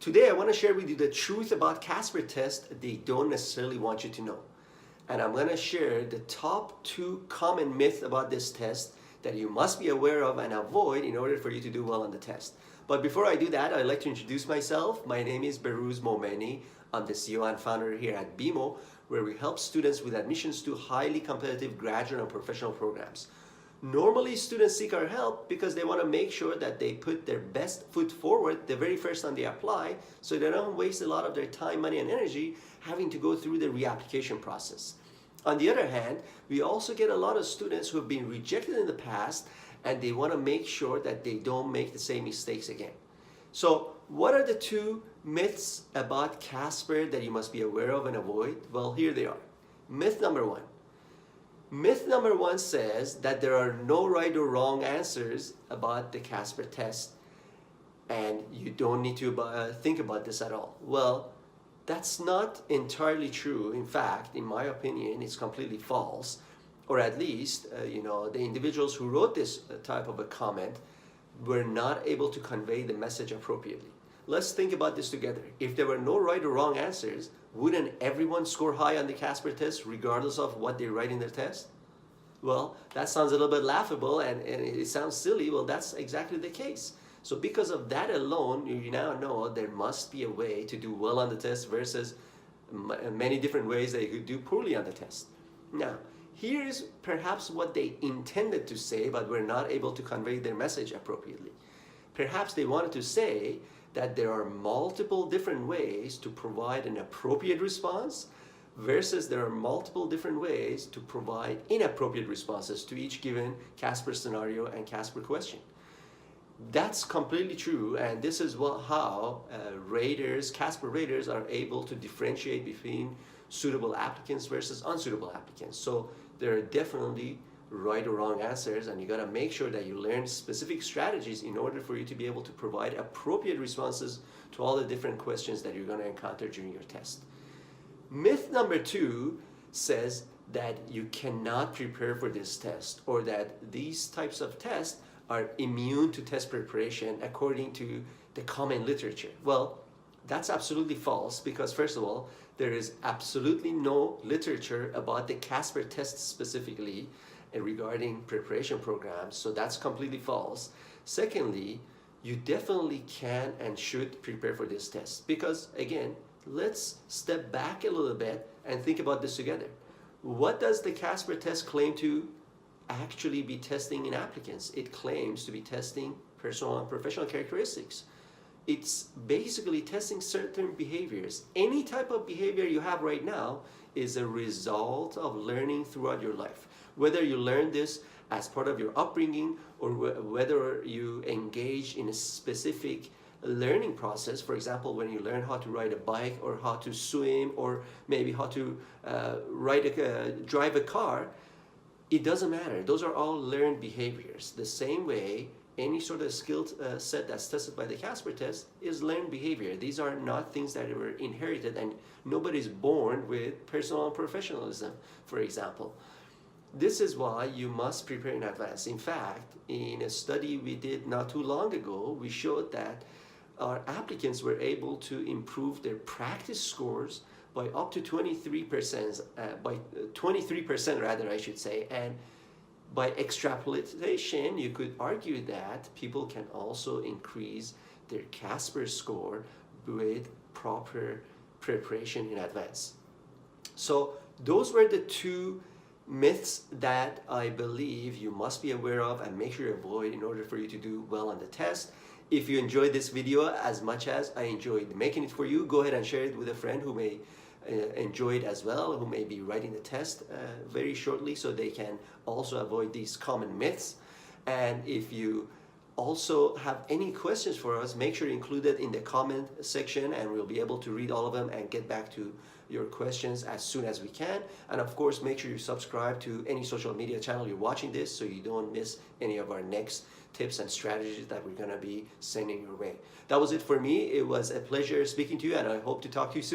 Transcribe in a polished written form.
Today I want to share with you the truth about CASPer test they don't necessarily want you to know. And I'm going to share the top 2 common myths about this test that you must be aware of and avoid in order for you to do well on the test. But before I do that, I'd like to introduce myself. My name is Behrouz Momeni. I'm the CEO and founder here at BeMo, where we help students with admissions to highly competitive graduate and professional programs. Normally, students seek our help because they want to make sure that they put their best foot forward the very first time they apply, so they don't waste a lot of their time, money, and energy having to go through the reapplication process. On the other hand, we also get a lot of students who have been rejected in the past, and they want to make sure that they don't make the same mistakes again. So what are the 2 myths about CASPer that you must be aware of and avoid? Well, here they are. Myth number 1. Myth number 1 says that there are no right or wrong answers about the CASPer test, and you don't need to think about this at all. Well, that's not entirely true. In fact, in my opinion, it's completely false. Or at least, the individuals who wrote this type of a comment were not able to convey the message appropriately. Let's think about this together. If there were no right or wrong answers, wouldn't everyone score high on the CASPer test regardless of what they write in their test? Well, that sounds a little bit laughable and it sounds silly. Well, that's exactly the case. So because of that alone, you now know there must be a way to do well on the test versus many different ways that you could do poorly on the test. Now, here's perhaps what they intended to say, but were not able to convey their message appropriately. Perhaps they wanted to say that there are multiple different ways to provide an appropriate response versus there are multiple different ways to provide inappropriate responses to each given CASPer scenario and CASPer question. That's completely true, and this is how CASPer raters are able to differentiate between suitable applicants versus unsuitable applicants. So there are definitely right or wrong answers, and you got to make sure that you learn specific strategies in order for you to be able to provide appropriate responses to all the different questions that you're going to encounter during your test. Myth number 2 says that you cannot prepare for this test, or that these types of tests are immune to test preparation according to the common literature. Well, that's absolutely false, because first of all, there is absolutely no literature about the CASPer test specifically regarding preparation programs, so that's completely false. Secondly, you definitely can and should prepare for this test, because again, let's step back a little bit and think about this together. What does the CASPer test claim to actually be testing in applicants? It claims to be testing personal and professional characteristics. It's basically testing certain behaviors. Any type of behavior you have right now is a result of learning throughout your life. Whether you learn this as part of your upbringing, or whether you engage in a specific learning process, for example, when you learn how to ride a bike or how to swim or maybe how to drive a car, it doesn't matter. Those are all learned behaviors. The same way any sort of skill set that's tested by the CASPer test is learned behavior. These are not things that were inherited, and nobody's born with personal professionalism, for example. This is why you must prepare in advance. In fact, in a study we did not too long ago, we showed that our applicants were able to improve their practice scores by up to 23%, by 23% rather, I should say. And by extrapolation, you could argue that people can also increase their CASPer score with proper preparation in advance. So those were the 2 myths that I believe you must be aware of and make sure you avoid in order for you to do well on the test. If you enjoyed this video as much as I enjoyed making it for you, go ahead and share it with a friend who may enjoy it as well, who may be writing the test very shortly, so they can also avoid these common myths. And if you also have any questions for us, make sure to include it in the comment section, and we'll be able to read all of them and get back to your questions as soon as we can. And of course, make sure you subscribe to any social media channel you're watching this, so you don't miss any of our next tips and strategies that we're going to be sending your way. That was it for me. It was a pleasure speaking to you, and I hope to talk to you soon.